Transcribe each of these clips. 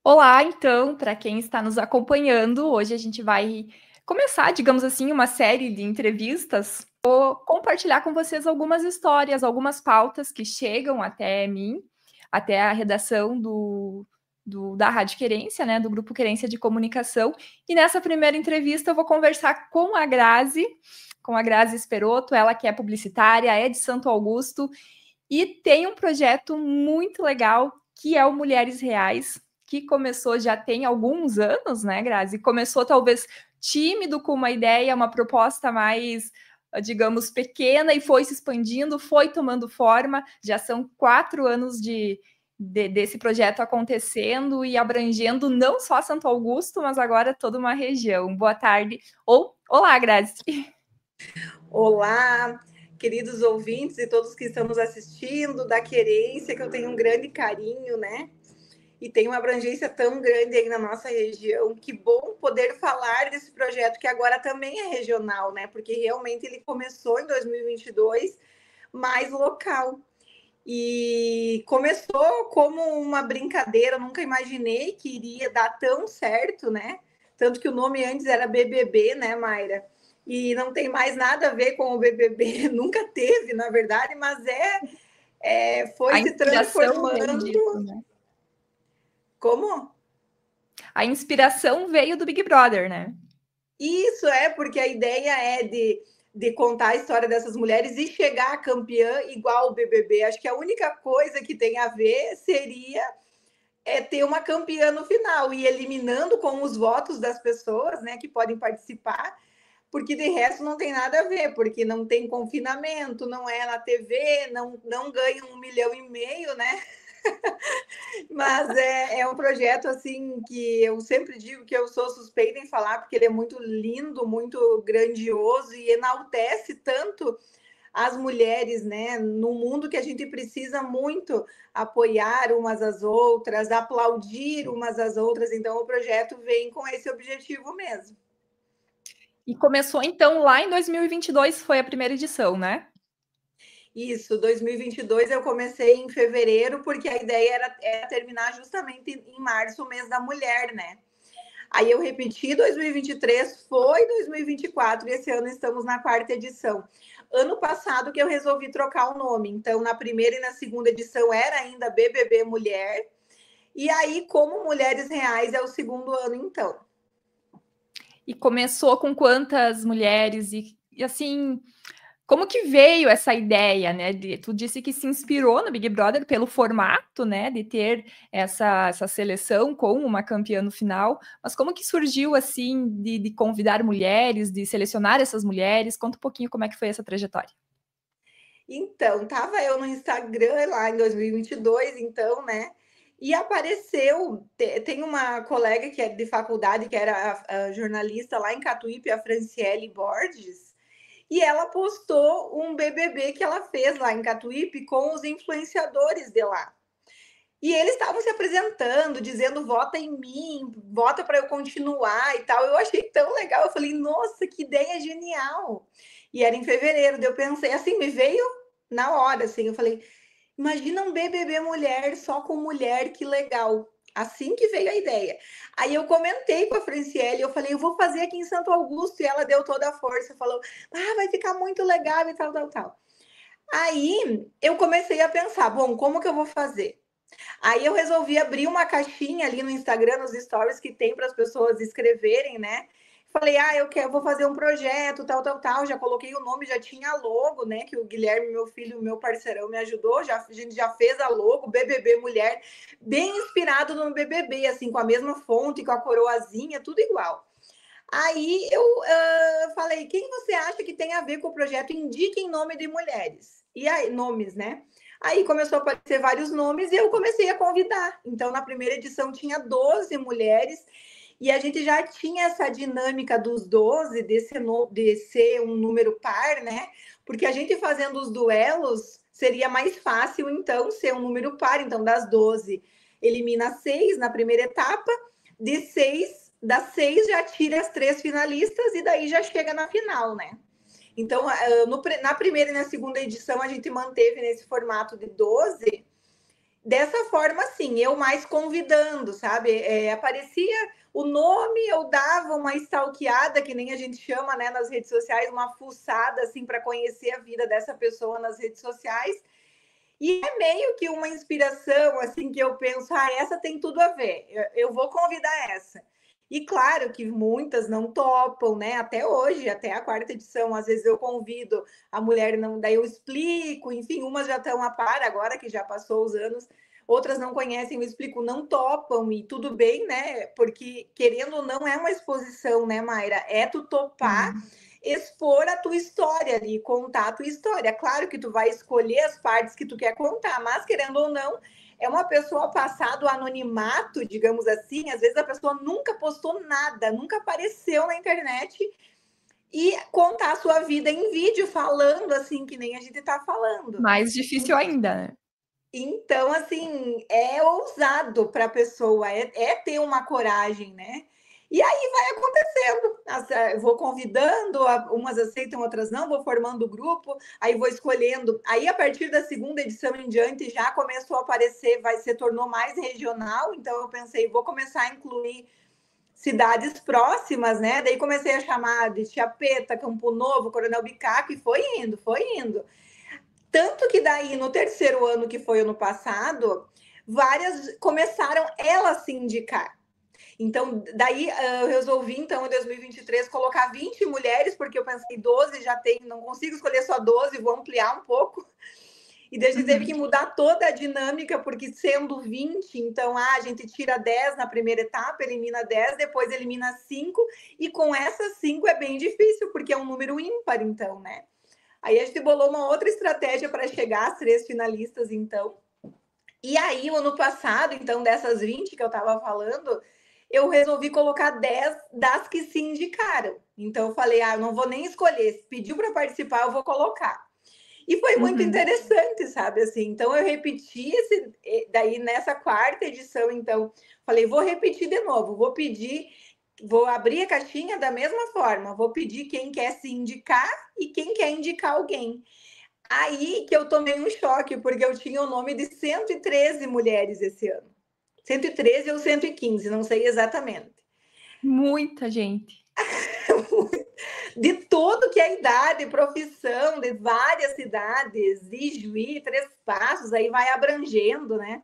Olá, então, para quem está nos acompanhando, hoje a gente vai começar, digamos assim, uma série de entrevistas. Vou compartilhar com vocês algumas histórias, algumas pautas que chegam até mim, até a redação da Rádio Querência, né, do Grupo Querência de Comunicação. E nessa primeira entrevista eu vou conversar com a Grazi Esperoto, ela que é publicitária, é de Santo Augusto, e tem um projeto muito legal que é o Mulheres Reais, que começou já tem alguns anos, né, Grazi? Começou talvez tímido, com uma ideia, uma proposta mais, digamos, pequena, e foi se expandindo, foi tomando forma. Já são 4 anos desse projeto acontecendo e abrangendo não só Santo Augusto, mas agora toda uma região. Boa tarde. Olá, Grazi. Olá, queridos ouvintes e todos que estão nos assistindo, da Querência, que eu tenho um grande carinho, né? E tem uma abrangência tão grande aí na nossa região. Que bom poder falar desse projeto que agora também é regional, né? Porque realmente ele começou em 2022, mais local. E começou como uma brincadeira, eu nunca imaginei que iria dar tão certo, né? Tanto que o nome antes era BBB, né, Mayra? E não tem mais nada a ver com o BBB, nunca teve, na verdade, mas A foi se inspiração veio transformando. disso, né? Como? A inspiração veio do Big Brother, né? Isso porque a ideia é de contar a história dessas mulheres e chegar a campeã igual o BBB. Acho que a única coisa que tem a ver seria ter uma campeã no final e eliminando com os votos das pessoas, né, que podem participar, porque de resto não tem nada a ver, porque não tem confinamento, não é na TV, não ganha 1,5 milhão, né? Mas é um projeto assim que eu sempre digo que eu sou suspeita em falar, porque ele é muito lindo, muito grandioso e enaltece tanto as mulheres, né? No mundo que a gente precisa muito apoiar umas às outras, aplaudir umas às outras. Então, o projeto vem com esse objetivo mesmo. E começou então lá em 2022, foi a primeira edição, né? Isso, 2022 eu comecei em fevereiro, porque a ideia era terminar justamente em março, o mês da mulher, né? Aí eu repeti 2023, foi 2024 e esse ano estamos na quarta edição. Ano passado que eu resolvi trocar o nome, então na primeira e na segunda edição era ainda BBB Mulher, e aí como Mulheres Reais é o segundo ano então. E começou com quantas mulheres e assim, como que veio essa ideia, né? Tu disse que se inspirou no Big Brother pelo formato, né? De ter essa seleção com uma campeã no final. Mas como que surgiu, assim, de convidar mulheres, de selecionar essas mulheres? Conta um pouquinho como é que foi essa trajetória. Então, tava eu no Instagram lá em 2022, então, né? E apareceu, tem uma colega que é de faculdade, que era a jornalista lá em Catuípe, a Franciele Borges, e ela postou um BBB que ela fez lá em Catuípe com os influenciadores de lá. E eles estavam se apresentando, dizendo vota em mim, vota para eu continuar e tal. Eu achei tão legal. Eu falei, nossa, que ideia genial. E era em fevereiro, daí eu pensei, assim, me veio na hora, assim. Eu falei, imagina um BBB mulher só com mulher, que legal. Assim que veio a ideia. Aí eu comentei com a Franciele, eu falei, eu vou fazer aqui em Santo Augusto, e ela deu toda a força, falou, vai ficar muito legal e tal, tal, tal. Aí eu comecei a pensar, bom, como que eu vou fazer? Aí eu resolvi abrir uma caixinha ali no Instagram, nos stories que tem para as pessoas escreverem, né? Falei, vou fazer um projeto, tal, tal, tal. Já coloquei o nome, já tinha logo, né? Que o Guilherme, meu filho, meu parceirão, me ajudou. A gente já fez a logo, BBB Mulher, bem inspirado no BBB, assim, com a mesma fonte, com a coroazinha, tudo igual. Aí eu falei, quem você acha que tem a ver com o projeto? Indiquem nome de mulheres. E aí, nomes, né? Aí começou a aparecer vários nomes e eu comecei a convidar. Então, na primeira edição tinha 12 mulheres e a gente já tinha essa dinâmica dos 12 de ser um número par, né? Porque a gente fazendo os duelos seria mais fácil, então, ser um número par. Então, das 12, elimina 6 na primeira etapa, de 6 das 6 já tira as 3 finalistas e daí já chega na final, né? Então, na primeira e na segunda edição, a gente manteve nesse formato de 12 dessa forma, assim, eu mais convidando, sabe? Aparecia o nome, eu dava uma stalkeada, que nem a gente chama, né, nas redes sociais, uma fuçada, assim, para conhecer a vida dessa pessoa nas redes sociais. E é meio que uma inspiração, assim, que eu penso, essa tem tudo a ver, eu vou convidar essa. E claro que muitas não topam, né? Até hoje, até a quarta edição, às vezes eu convido, a mulher não, daí eu explico, enfim, umas já estão a par agora, que já passou os anos, outras não conhecem, eu explico, não topam, e tudo bem, né? Porque, querendo ou não, é uma exposição, né, Mayra? É tu topar Sim. expor a tua história ali, contar a tua história. Claro que tu vai escolher as partes que tu quer contar, mas querendo ou não, é uma pessoa passar do anonimato, digamos assim. Às vezes a pessoa nunca postou nada, nunca apareceu na internet e contar a sua vida em vídeo, falando assim, que nem a gente está falando. Mais difícil ainda, né? Então, assim, é ousado para a pessoa, é ter uma coragem, né? E aí vai acontecendo. Vou convidando, umas aceitam, outras não, vou formando o grupo, aí vou escolhendo. Aí, a partir da segunda edição em diante, já começou a aparecer, se tornou mais regional. Então, eu pensei, vou começar a incluir cidades próximas, né? Daí comecei a chamar de Chiapeta, Campo Novo, Coronel Bicaco, e foi indo, foi indo. Tanto que daí, no terceiro ano, que foi ano passado, várias começaram elas a se indicar. Então, daí eu resolvi, então, em 2023, colocar 20 mulheres, porque eu pensei 12 já tem, não consigo escolher só 12, vou ampliar um pouco. E daí a gente teve que mudar toda a dinâmica, porque sendo 20, então a gente tira 10 na primeira etapa, elimina 10, depois elimina 5, e com essas 5 é bem difícil, porque é um número ímpar, então, né? Aí a gente bolou uma outra estratégia para chegar às 3 finalistas, então. E aí, o ano passado, então, dessas 20 que eu estava falando, eu resolvi colocar 10 das que se indicaram. Então, eu falei, eu não vou nem escolher. Se pediu para participar, eu vou colocar. E foi muito Uhum. interessante, sabe? Assim, então, eu repeti daí nessa quarta edição, então, falei, vou repetir de novo, vou pedir, vou abrir a caixinha da mesma forma, vou pedir quem quer se indicar e quem quer indicar alguém. Aí que eu tomei um choque, porque eu tinha o nome de 113 mulheres esse ano. 113 ou 115, não sei exatamente. Muita gente. De tudo que é idade, profissão, de várias cidades, Ijuí, Três Passos, aí vai abrangendo, né?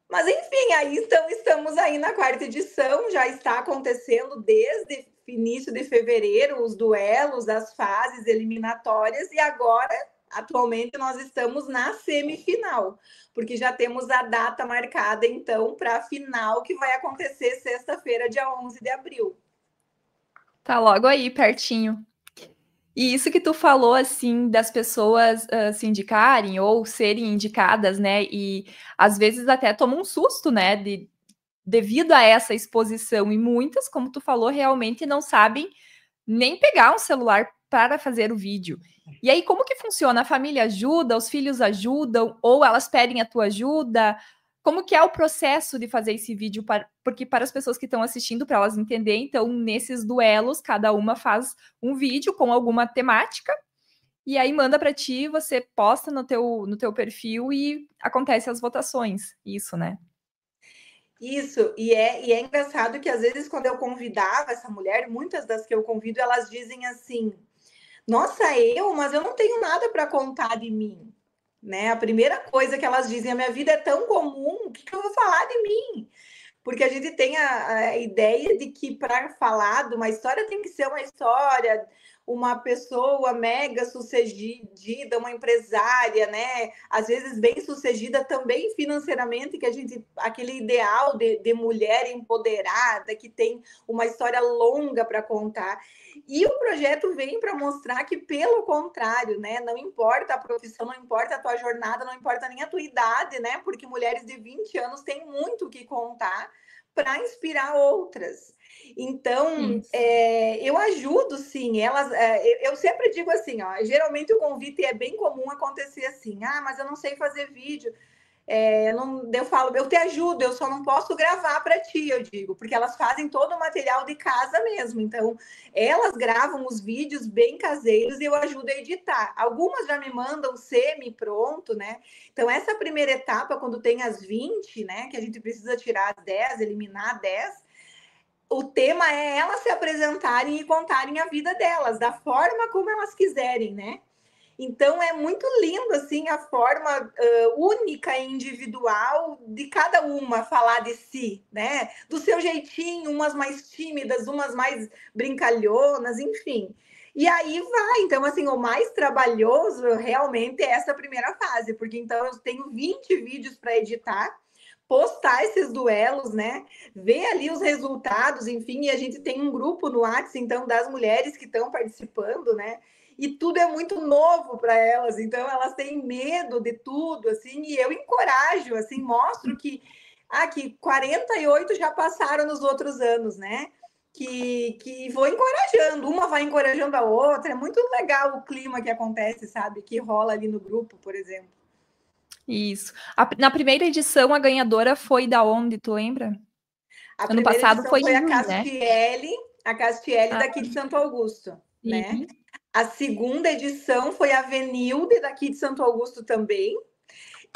Mas enfim, aí então estamos aí na quarta edição, já está acontecendo desde início de fevereiro os duelos, as fases eliminatórias, e agora, atualmente, nós estamos na semifinal, porque já temos a data marcada, então, para a final, que vai acontecer sexta-feira, dia 11 de abril. Tá logo aí, pertinho. E isso que tu falou, assim, das pessoas se indicarem ou serem indicadas, né? E às vezes até tomam um susto, né? Devido a essa exposição. E muitas, como tu falou, realmente não sabem nem pegar um celular para fazer o vídeo. E aí, como que funciona? A família ajuda, os filhos ajudam, ou elas pedem a tua ajuda? Como que é o processo de fazer esse vídeo? Porque para as pessoas que estão assistindo, para elas entenderem, então, nesses duelos, cada uma faz um vídeo com alguma temática, e aí manda para ti, você posta no teu perfil e acontece as votações. Isso, né? Isso, e é engraçado que às vezes quando eu convidava essa mulher, muitas das que eu convido, elas dizem assim, nossa, mas eu não tenho nada para contar de mim, né? A primeira coisa que elas dizem, a minha vida é tão comum, o que eu vou falar de mim? Porque a gente tem a ideia de que para falar de uma história tem que ser uma história, uma pessoa mega sucedida, uma empresária, né? Às vezes bem sucedida também financeiramente, que a gente, aquele ideal de mulher empoderada, que tem uma história longa para contar. E o projeto vem para mostrar que, pelo contrário, né? Não importa a profissão, não importa a tua jornada, não importa nem a tua idade, né? Porque mulheres de 20 anos têm muito o que contar para inspirar outras. Então, eu ajudo, sim. Eu sempre digo assim, ó, geralmente o convite é bem comum acontecer assim, mas eu não sei fazer vídeo. Eu falo, eu te ajudo, eu só não posso gravar para ti, eu digo, porque elas fazem todo o material de casa mesmo. Então, elas gravam os vídeos bem caseiros e eu ajudo a editar. Algumas já me mandam semi-pronto, né? Então, essa primeira etapa, quando tem as 20, né? Que a gente precisa tirar as 10, eliminar 10, o tema é elas se apresentarem e contarem a vida delas, da forma como elas quiserem, né? Então é muito lindo assim a forma única e individual de cada uma falar de si, né? Do seu jeitinho, umas mais tímidas, umas mais brincalhonas, enfim. E aí vai, então assim, o mais trabalhoso realmente é essa primeira fase, porque então eu tenho 20 vídeos para editar, postar esses duelos, né? Ver ali os resultados, enfim, e a gente tem um grupo no WhatsApp, então, das mulheres que estão participando, né? E tudo é muito novo para elas, então elas têm medo de tudo, assim, e eu encorajo, assim, mostro que 48 já passaram nos outros anos, né? Que vou encorajando, uma vai encorajando a outra, é muito legal o clima que acontece, sabe? Que rola ali no grupo, por exemplo. Isso. Na primeira edição, a ganhadora foi da onde, tu lembra? A Ano primeira passado edição foi foi em Juiz, né? A Castiele Ah, daqui de Santo Augusto, né? sim. A segunda edição foi a Venilde, daqui de Santo Augusto também.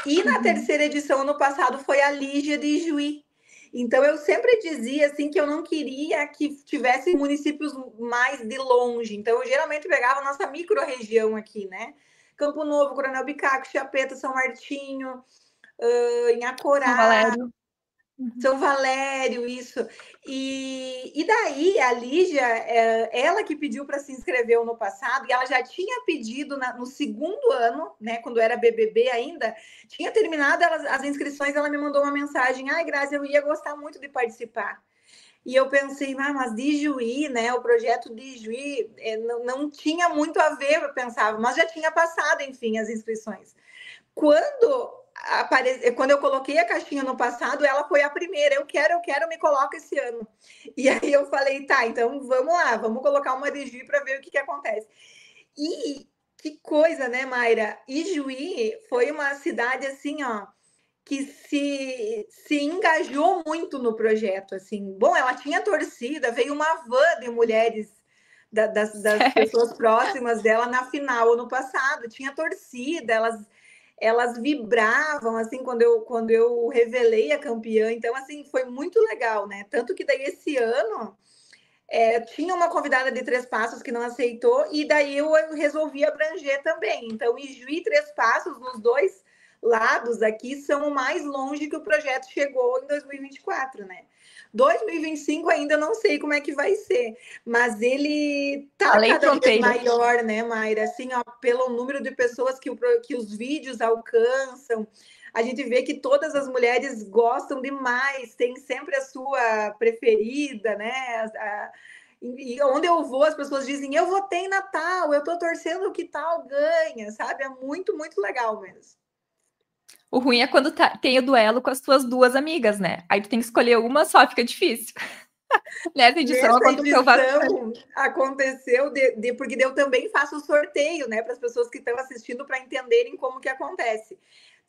E na terceira edição, ano passado, foi a Lígia de Juí. Então, eu sempre dizia assim que eu não queria que tivesse municípios mais de longe. Então, eu geralmente pegava a nossa micro-região aqui, né? Campo Novo, Coronel Bicaco, Chiapeta, São Martinho, São Inhacorá, Valério. São Valério, isso. E daí a Lígia, ela que pediu para se inscrever no passado, e ela já tinha pedido no segundo ano, né, quando era BBB ainda, tinha terminado as inscrições, ela me mandou uma mensagem: ai, Grazi, eu ia gostar muito de participar. E eu pensei, mas de Juí, né, o projeto de Juí não tinha muito a ver, eu pensava, mas já tinha passado, enfim, as inscrições. Quando eu coloquei a caixinha no passado, ela foi a primeira. Eu quero, me coloca esse ano. E aí eu falei, tá, então vamos lá, vamos colocar uma de Juí para ver o que acontece. E que coisa, né, Mayra? Ijuí foi uma cidade assim, ó, que se engajou muito no projeto, assim. Bom, ela tinha torcida, veio uma van de mulheres das pessoas próximas dela na final ano passado, tinha torcida, elas vibravam assim quando eu revelei a campeã. Então, assim, foi muito legal, né? Tanto que daí esse ano tinha uma convidada de Três Passos que não aceitou, e daí eu resolvi abranger também. Então, Ijuí e Três Passos, nos dois lados aqui, são o mais longe que o projeto chegou em 2024, né? 2025 ainda não sei como é que vai ser, mas ele tá Além cada vez fronteira. maior, né, Mayra? Assim, ó, pelo número de pessoas que os vídeos alcançam, a gente vê que todas as mulheres gostam demais, tem sempre a sua preferida, né? E onde eu vou, as pessoas dizem, eu votei em Natal, eu tô torcendo que tal ganha, sabe? É muito, muito legal mesmo. O ruim é quando tem o duelo com as tuas duas amigas, né? Aí tu tem que escolher uma só, fica difícil. Nessa edição Nessa aconteceu bastante. edição aconteceu porque eu também faço o sorteio, né, para as pessoas que estão assistindo para entenderem como que acontece.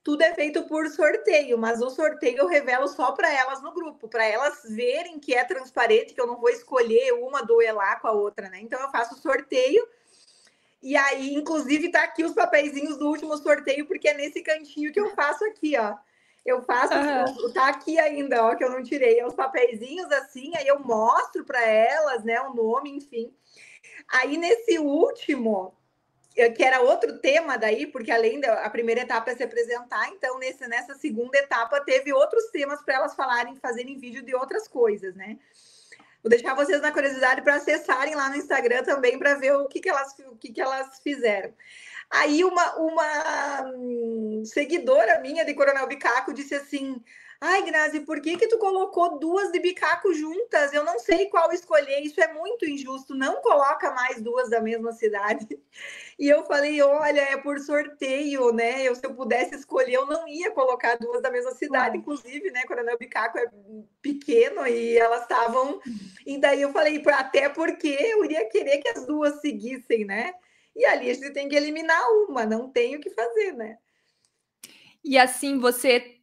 Tudo é feito por sorteio, mas o sorteio eu revelo só para elas no grupo, para elas verem que é transparente, que eu não vou escolher uma duelar com a outra, né? Então eu faço o sorteio e aí, inclusive, tá aqui os papeizinhos do último sorteio, porque é nesse cantinho que eu faço aqui, ó. Eu faço, tá aqui ainda, ó, que eu não tirei. É os papeizinhos assim, aí eu mostro para elas, né, o nome, enfim. Aí nesse último, que era outro tema daí, porque além da primeira etapa é se apresentar, então nessa segunda etapa teve outros temas para elas falarem, fazerem vídeo de outras coisas, né? Vou deixar vocês na curiosidade para acessarem lá no Instagram também para ver o que elas fizeram. Aí uma seguidora minha de Coronel Bicaco disse assim: ai, Grazi, por que tu colocou duas de bicaco juntas? Eu não sei qual escolher, isso é muito injusto, não coloca mais duas da mesma cidade. E eu falei, olha, é por sorteio, né? Se eu pudesse escolher, eu não ia colocar duas da mesma cidade, inclusive, né? Coronel Bicaco é pequeno e elas estavam. E daí eu falei, até porque eu iria querer que as duas seguissem, né? E ali a gente tem que eliminar uma, não tem o que fazer, né? E assim, você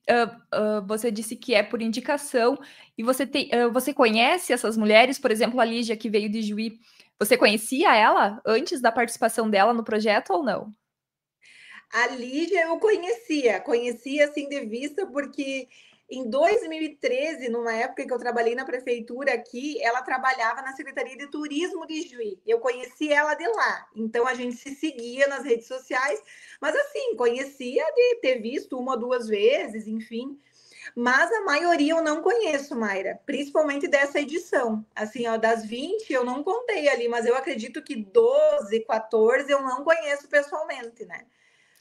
você disse que é por indicação, e você conhece essas mulheres, por exemplo, a Lígia, que veio de Juí, você conhecia ela antes da participação dela no projeto ou não? A Lígia eu conhecia assim de vista, porque em 2013, numa época que eu trabalhei na prefeitura aqui, ela trabalhava na Secretaria de Turismo de Juí. Eu conheci ela de lá, então a gente se seguia nas redes sociais, mas assim, conhecia de ter visto uma ou duas vezes, enfim. Mas a maioria eu não conheço, Mayra, principalmente dessa edição. Assim, ó, das 20 eu não contei ali, mas eu acredito que 12, 14 eu não conheço pessoalmente, né?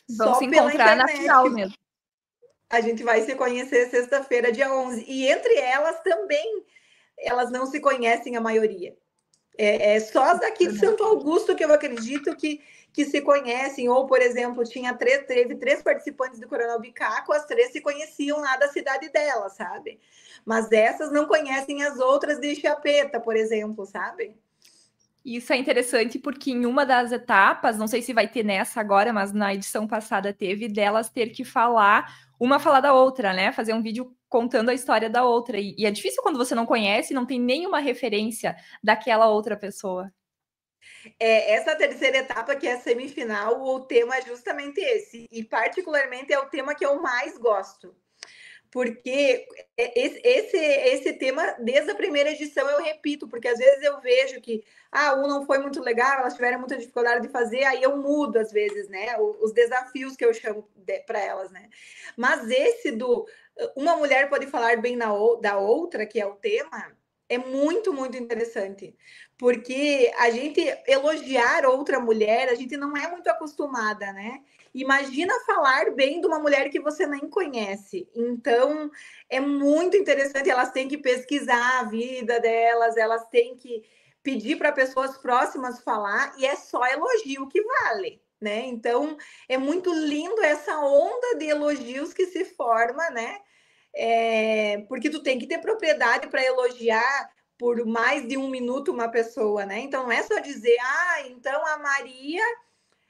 Vão se Só pela encontrar na final internet. mesmo. A gente vai se conhecer sexta-feira, dia 11. E entre elas também, elas não se conhecem a maioria. É só as daqui de Santo Augusto que eu acredito que se conhecem. Ou, por exemplo, teve 3 participantes do Coronel Bicaco, as 3 se conheciam lá da cidade dela, sabe? Mas essas não conhecem as outras de Chiapeta, por exemplo, sabe? Isso é interessante porque em uma das etapas, não sei se vai ter nessa agora, mas na edição passada teve, delas ter que uma falar da outra, né? Fazer um vídeo contando a história da outra. E é difícil quando você não conhece, não tem nenhuma referência daquela outra pessoa. Essa terceira etapa, que é a semifinal, o tema é justamente esse. E, particularmente, é o tema que eu mais gosto. Porque esse tema, desde a primeira edição, eu repito, porque às vezes eu vejo que um não foi muito legal, elas tiveram muita dificuldade de fazer, aí eu mudo, às vezes, né? Os desafios que eu chamo para elas, né? Mas esse do uma mulher pode falar bem da outra, que é o tema, é muito, muito interessante. Porque a gente elogiar outra mulher, a gente não é muito acostumada, né? Imagina falar bem de uma mulher que você nem conhece. Então, é muito interessante. Elas têm que pesquisar a vida delas, elas têm que pedir para pessoas próximas falar, e é só elogio que vale, né? Então, é muito lindo essa onda de elogios que se forma, né? Porque tu tem que ter propriedade para elogiar por mais de 1 minuto uma pessoa, né? Então, não é só dizer, então a Maria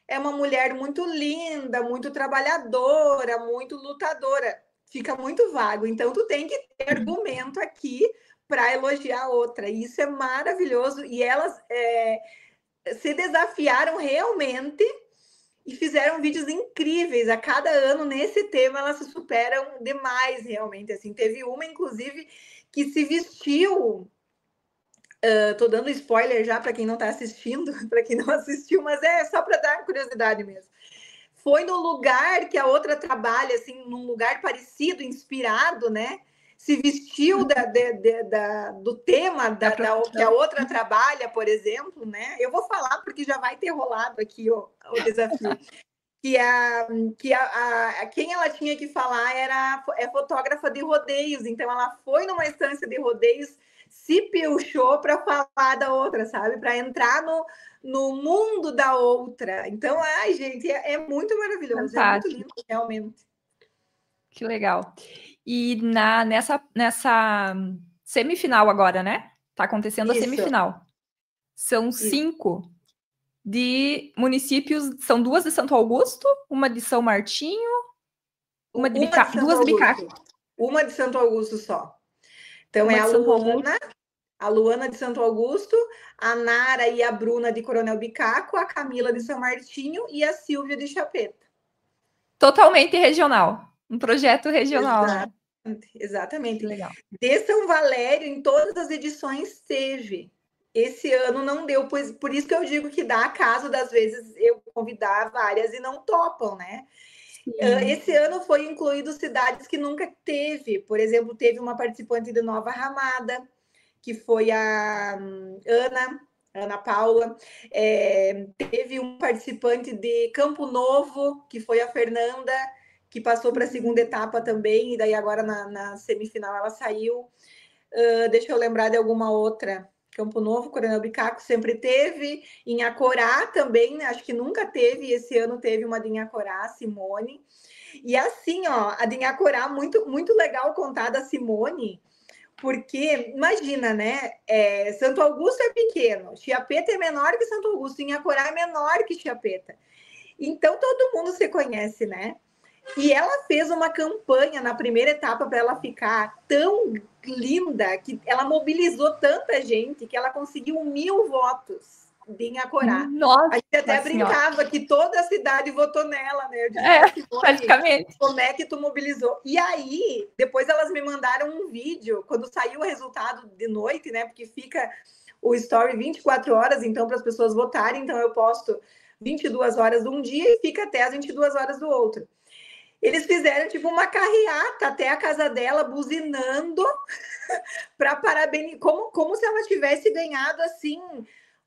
é uma mulher muito linda, muito trabalhadora, muito lutadora. Fica muito vago. Então, tu tem que ter argumento aqui para elogiar a outra. E isso é maravilhoso. E elas se desafiaram realmente e fizeram vídeos incríveis. A cada ano, nesse tema, elas se superam demais, realmente. Assim, teve uma, inclusive, que se vestiu. Tô dando spoiler já para quem não está assistindo, para quem não assistiu, mas é só para dar curiosidade mesmo. Foi no lugar que a outra trabalha, assim, num lugar parecido, inspirado, né? Se vestiu do tema que a outra trabalha, por exemplo, né? Eu vou falar porque já vai ter rolado aqui o desafio. Quem ela tinha que falar é fotógrafa de rodeios, então ela foi numa estância de rodeios, se pilchou para falar da outra, sabe? Para entrar no mundo da outra. Então, gente, é muito maravilhoso, é muito lindo, realmente. Que legal. E nessa semifinal agora, né? Tá acontecendo a semifinal. São 5 de municípios, são 2 de Santo Augusto, uma de São Martinho, duas de Bicaco. Uma de Santo Augusto só. Então, é a Luana de Santo Augusto, a Nara e a Bruna de Coronel Bicaco, a Camila de São Martinho e a Silvia de Chiapeta. Totalmente regional. Um projeto regional, Exatamente, né? Exatamente. Legal. De São Valério, em todas as edições, teve. Esse ano não deu, pois por isso que eu digo que dá caso das vezes eu convidar várias e não topam, né? Esse ano foi incluído cidades que nunca teve. Por exemplo, teve uma participante de Nova Ramada, que foi a Ana Paula. Teve um participante de Campo Novo, que foi a Fernanda, que passou para a segunda etapa também, e daí agora na semifinal ela saiu. Deixa eu lembrar de alguma outra. Campo Novo, Coronel Bicaco sempre teve. Em Acorá também, acho que nunca teve. Esse ano teve uma de Inhacorá, Simone. E assim, ó, a de Inhacorá, muito, muito legal contar da Simone, porque, imagina, né? Santo Augusto é pequeno, Chiapeta é menor que Santo Augusto, Inhacorá é menor que Chiapeta. Então, todo mundo se conhece, né? E ela fez uma campanha na primeira etapa para ela ficar tão linda, que ela mobilizou tanta gente, que ela conseguiu 1.000 votos em Acorá. A gente até Nossa Senhora. brincava que toda a cidade votou nela, né? Eu É, dizia, Simone, praticamente. como é que tu mobilizou? E aí, depois elas me mandaram um vídeo, quando saiu o resultado de noite, né? Porque fica o story 24 horas, então, para as pessoas votarem. Então, eu posto 22 horas de um dia e fica até as 22 horas do outro. Eles fizeram tipo uma carreata até a casa dela, buzinando para parabenizar, como se ela tivesse ganhado assim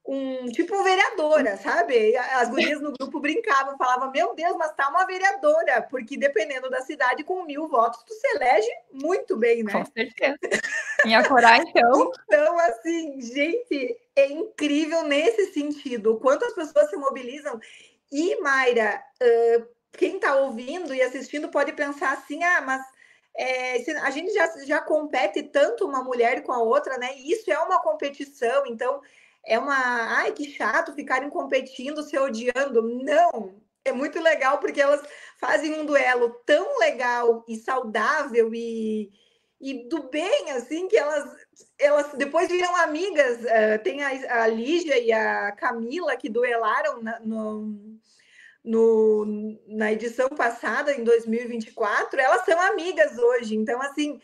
um tipo vereadora, sabe? As gurias no grupo brincavam, falavam: meu Deus, mas tá uma vereadora, porque dependendo da cidade, com 1.000 votos, tu se elege muito bem, né? Com certeza. Em Acorá, então. Então, assim, gente, é incrível nesse sentido, o quanto as pessoas se mobilizam. E, Mayra, quem está ouvindo e assistindo pode pensar assim: ah, mas a gente já compete tanto uma mulher com a outra, né? E isso é uma competição, então é uma. Ai, que chato ficarem competindo, se odiando. Não! É muito legal porque elas fazem um duelo tão legal e saudável e do bem, assim, que elas depois viram amigas. Tem a Lígia e a Camila que duelaram na edição passada, em 2024, elas são amigas hoje. Então, assim,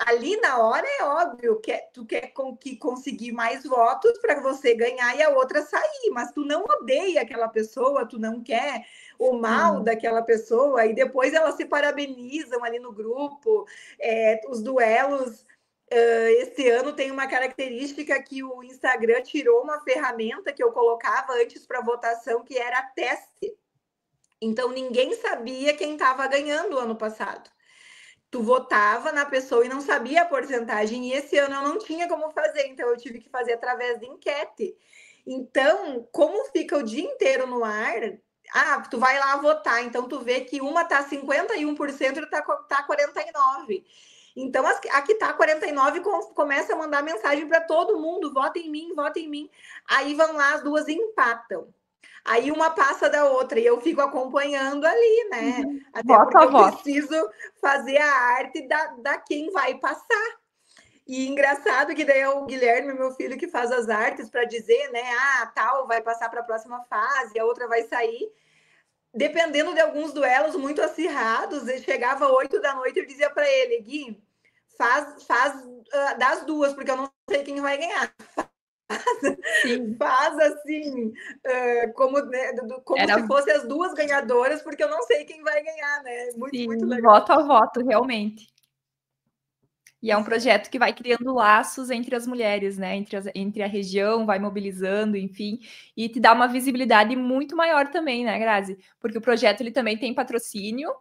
ali na hora é óbvio que tu quer conseguir mais votos para você ganhar e a outra sair, mas tu não odeia aquela pessoa, tu não quer o mal daquela pessoa, e depois elas se parabenizam ali no grupo. Os duelos. Esse ano tem uma característica que o Instagram tirou uma ferramenta que eu colocava antes para votação, que era teste. Então, ninguém sabia quem estava ganhando o ano passado. Tu votava na pessoa e não sabia a porcentagem. E esse ano eu não tinha como fazer, então eu tive que fazer através de enquete. Então, como fica o dia inteiro no ar, tu vai lá votar, então tu vê que uma tá 51% e tá 49%. Então, a que tá 49% começa a mandar mensagem para todo mundo: vota em mim, vota em mim. Aí vão lá, as duas empatam. Aí uma passa da outra e eu fico acompanhando ali, né? Até Voto porque a eu voto. preciso fazer a arte da quem vai passar. E engraçado que daí é o Guilherme, meu filho, que faz as artes para dizer, né? Tal vai passar para a próxima fase, a outra vai sair. Dependendo de alguns duelos muito acirrados, ele chegava 8 da noite e eu dizia para ele: Gui, faz das duas, porque eu não sei quem vai ganhar. Sim. Faz assim, como Era se fossem as duas ganhadoras, porque eu não sei quem vai ganhar, né? Muito, muito sim, legal. voto a voto, realmente. E é um projeto que vai criando laços entre as mulheres, né? Entre a região, vai mobilizando, enfim, e te dá uma visibilidade muito maior também, né, Grazi? Porque o projeto ele também tem patrocínio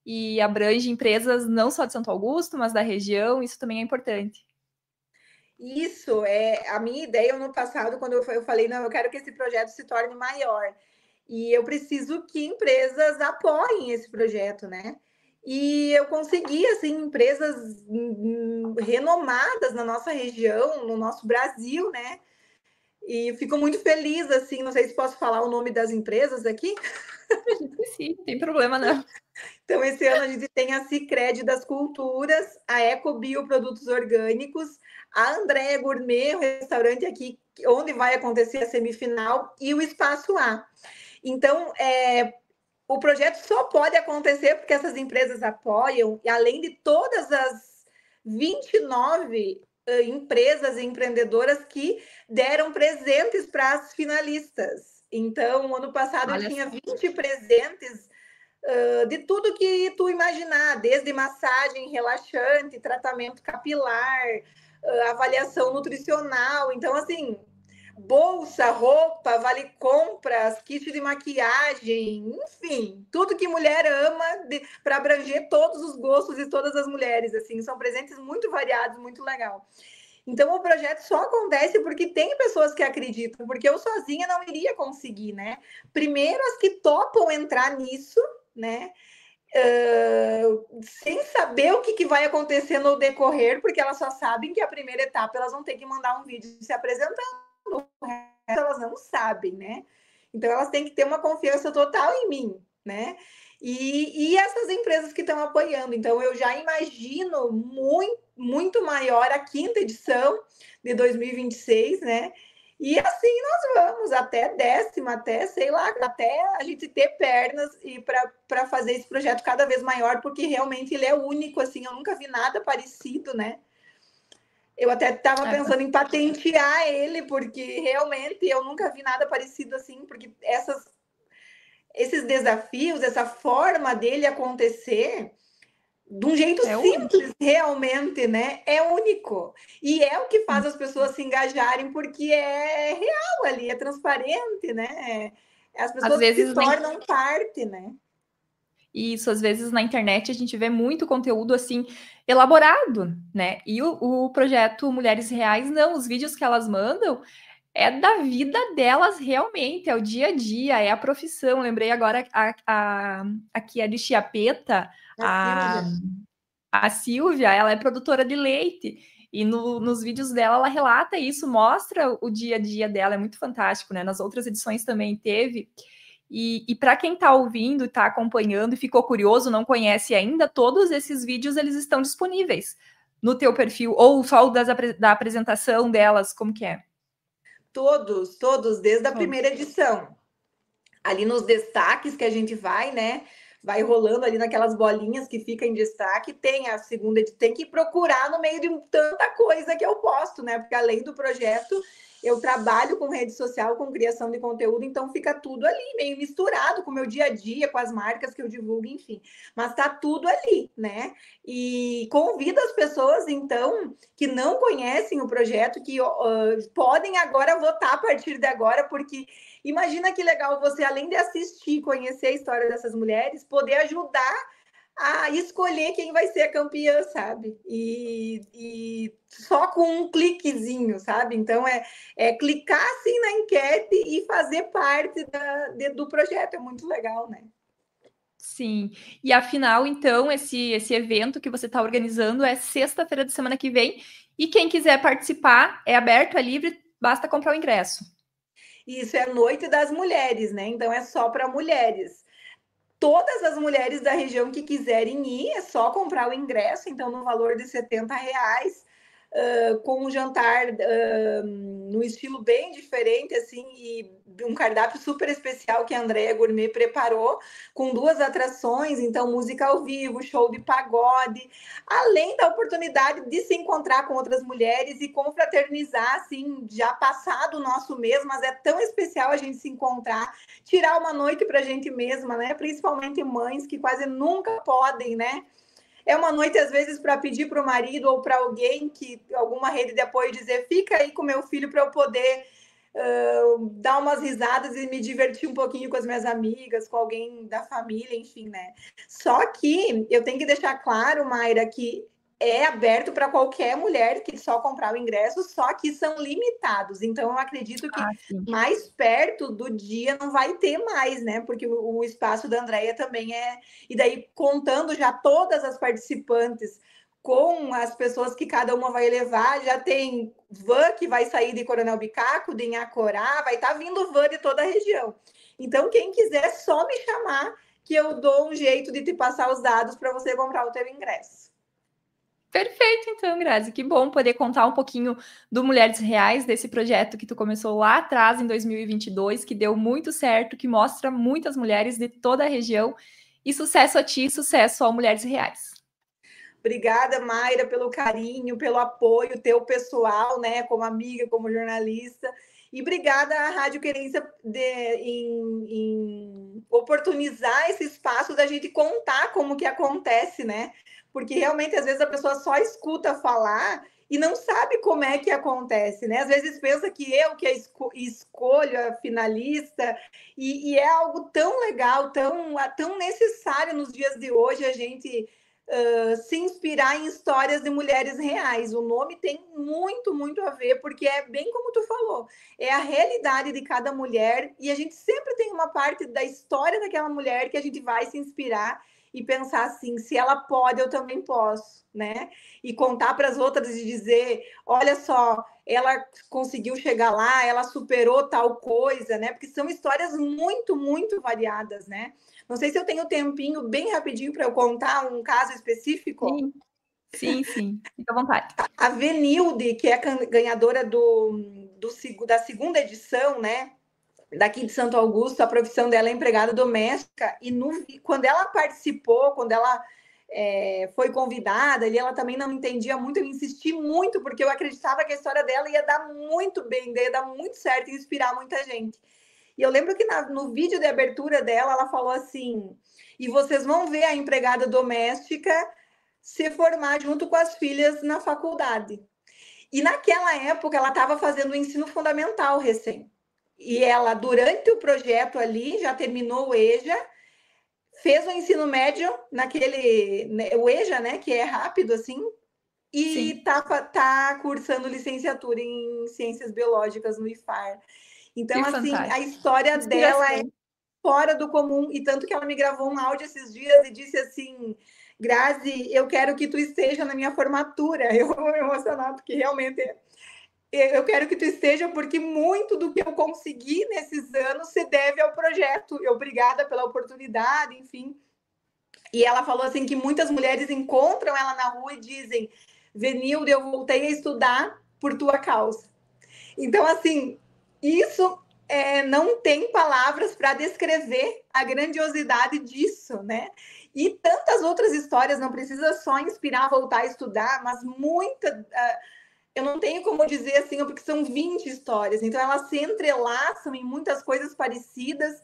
e abrange empresas não só de Santo Augusto, mas da região, isso também é importante. Isso é a minha ideia no passado, quando eu falei: não, eu quero que esse projeto se torne maior. E eu preciso que empresas apoiem esse projeto, né? E eu consegui, assim, empresas renomadas na nossa região, no nosso Brasil, né? E fico muito feliz, assim, não sei se posso falar o nome das empresas aqui. Sim, não tem problema não. Então, esse ano a gente tem a Sicredi das Culturas, a Ecobio Produtos Orgânicos, a Andréa Gourmet, o restaurante aqui onde vai acontecer a semifinal, e o Espaço A. Então, o projeto só pode acontecer porque essas empresas apoiam, e além de todas as 29 empresas e empreendedoras que deram presentes para as finalistas. Então, ano passado eu Olha tinha só. 20 presentes de tudo que tu imaginar, desde massagem relaxante, tratamento capilar, avaliação nutricional. Então, assim, bolsa, roupa, vale compras, kit de maquiagem, enfim, tudo que mulher ama para abranger todos os gostos e todas as mulheres, assim, são presentes muito variados, muito legal. Então o projeto só acontece porque tem pessoas que acreditam, porque eu sozinha não iria conseguir, né? Primeiro as que topam entrar nisso, né? Sem saber o que vai acontecer no decorrer, porque elas só sabem que a primeira etapa elas vão ter que mandar um vídeo se apresentando, o resto elas não sabem, né? Então elas têm que ter uma confiança total em mim, né? e essas empresas que estão apoiando. Então, eu já imagino muito maior a quinta edição de 2026, né? E assim nós vamos até décima, até sei lá, até a gente ter pernas e para fazer esse projeto cada vez maior, porque realmente ele é único, assim, eu nunca vi nada parecido, né? Eu até estava pensando em patentear ele, porque realmente eu nunca vi nada parecido assim, porque esses desafios, essa forma dele acontecer de um jeito simples, único. Realmente, né? É único. E é o que faz as pessoas se engajarem, porque é real ali, é transparente, né? As pessoas se tornam parte, né? Isso, às vezes na internet a gente vê muito conteúdo assim elaborado, né? E o projeto Mulheres Reais, não, os vídeos que elas mandam é da vida delas realmente, é o dia a dia, é a profissão. Lembrei agora aqui a de Chiapeta, a Silvia, ela é produtora de leite. E nos vídeos dela, ela relata isso, mostra o dia a dia dela, é muito fantástico, né? Nas outras edições também teve. E para quem está ouvindo, está acompanhando e ficou curioso, não conhece ainda, todos esses vídeos eles estão disponíveis no teu perfil, ou só o da apresentação delas, como que é? Todos, desde a primeira edição. Ali nos destaques que a gente vai, né? Vai rolando ali naquelas bolinhas que fica em destaque, tem a segunda, tem que procurar no meio de tanta coisa que eu posto, né? Porque além do projeto, eu trabalho com rede social, com criação de conteúdo, então fica tudo ali, meio misturado com o meu dia a dia, com as marcas que eu divulgo, enfim. Mas tá tudo ali, né? E convido as pessoas, então, que não conhecem o projeto, que podem agora votar a partir de agora, porque imagina que legal você, além de assistir, conhecer a história dessas mulheres, poder ajudar a escolher quem vai ser a campeã, sabe? E só com um cliquezinho, sabe? Então, clicar assim na enquete e fazer parte do projeto. É muito legal, né? Sim. E afinal, então, esse evento que você está organizando é sexta-feira de semana que vem. E quem quiser participar, é aberto, é livre, basta comprar o ingresso. Isso é Noite das Mulheres, né? Então é só para mulheres. Todas as mulheres da região que quiserem ir, é só comprar o ingresso, então no valor de R$ 70, com um jantar no estilo bem diferente, assim, e um cardápio super especial que a Andrea Gourmet preparou, com 2 atrações, então música ao vivo, show de pagode, além da oportunidade de se encontrar com outras mulheres e confraternizar, assim, já passado o nosso mês, mas é tão especial a gente se encontrar, tirar uma noite para a gente mesma, né? Principalmente mães que quase nunca podem, né? É uma noite, às vezes, para pedir para o marido ou para alguém que alguma rede de apoio dizer: fica aí com meu filho para eu poder dar umas risadas e me divertir um pouquinho com as minhas amigas, com alguém da família, enfim, né? Só que eu tenho que deixar claro, Mayra, que é aberto para qualquer mulher que só comprar o ingresso, só que são limitados. Então, eu acredito que mais perto do dia não vai ter mais, né? Porque o espaço da Andrea também é... E daí, contando já todas as participantes com as pessoas que cada uma vai levar, já tem van que vai sair de Coronel Bicaco, de Inhacorá, vai estar vindo van de toda a região. Então, quem quiser, só me chamar que eu dou um jeito de te passar os dados para você comprar o teu ingresso. Perfeito, então, Grazi. Que bom poder contar um pouquinho do Mulheres Reais, desse projeto que tu começou lá atrás, em 2022, que deu muito certo, que mostra muitas mulheres de toda a região. E sucesso a ti, sucesso ao Mulheres Reais. Obrigada, Mayra, pelo carinho, pelo apoio teu pessoal, né, como amiga, como jornalista. E obrigada à Rádio Querência em oportunizar esse espaço da gente contar como que acontece, né? Porque realmente, às vezes, a pessoa só escuta falar e não sabe como é que acontece, né? Às vezes pensa que eu que escolho a finalista, e é algo tão legal, tão necessário nos dias de hoje a gente se inspirar em histórias de mulheres reais. O nome tem muito a ver, porque é bem como tu falou, é a realidade de cada mulher, e a gente sempre tem uma parte da história daquela mulher que a gente vai se inspirar e pensar assim, se ela pode, eu também posso, né? E contar para as outras e dizer, olha só, ela conseguiu chegar lá, ela superou tal coisa, né? Porque são histórias muito, muito variadas, né? Não sei se eu tenho tempinho bem rapidinho para eu contar um caso específico. Sim, sim, sim. Fica à vontade. A Venilde, que é ganhadora da segunda edição, né? Daqui de Santo Augusto, a profissão dela é empregada doméstica, e quando ela participou, quando ela foi convidada, ela também não entendia muito, eu insisti muito, porque eu acreditava que a história dela ia dar muito bem, ia dar muito certo e inspirar muita gente. E eu lembro que no vídeo de abertura dela, ela falou assim, e vocês vão ver a empregada doméstica se formar junto com as filhas na faculdade. E naquela época, ela estava fazendo o ensino fundamental recém. E ela, durante o projeto ali, já terminou o EJA, fez o ensino médio naquele, o EJA, né, que é rápido assim, e tá cursando licenciatura em Ciências Biológicas no IFAR. Então, Que assim, a fantástico. história dela é fora do comum, e tanto que ela me gravou um áudio esses dias e disse assim, Grazi, eu quero que tu esteja na minha formatura. Eu vou me emocionar, porque realmente eu quero que tu esteja, porque muito do que eu consegui nesses anos se deve ao projeto. Obrigada pela oportunidade, enfim. E ela falou assim que muitas mulheres encontram ela na rua e dizem, Venilde, eu voltei a estudar por tua causa. Então, assim, isso não tem palavras para descrever a grandiosidade disso, né? E tantas outras histórias, não precisa só inspirar a voltar a estudar, mas muita... eu não tenho como dizer assim, porque são 20 histórias, então elas se entrelaçam em muitas coisas parecidas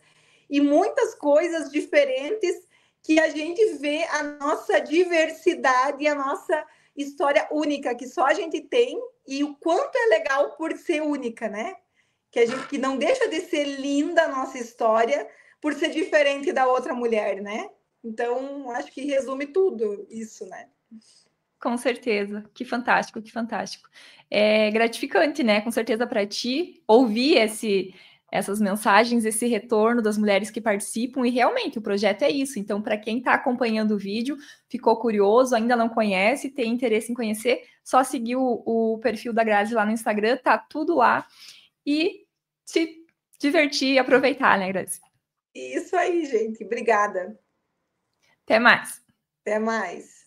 e muitas coisas diferentes que a gente vê a nossa diversidade e a nossa história única, que só a gente tem, e o quanto é legal por ser única, né? Que não deixa de ser linda a nossa história por ser diferente da outra mulher, né? Então, acho que resume tudo isso, né? Com certeza, que fantástico, que fantástico. É gratificante, né? Com certeza para ti ouvir essas mensagens, esse retorno das mulheres que participam, e realmente o projeto é isso. Então, para quem está acompanhando o vídeo, ficou curioso, ainda não conhece, tem interesse em conhecer, só seguir o perfil da Grazi lá no Instagram, tá tudo lá, e se divertir e aproveitar, né, Grazi? Isso aí, gente. Obrigada. Até mais. Até mais.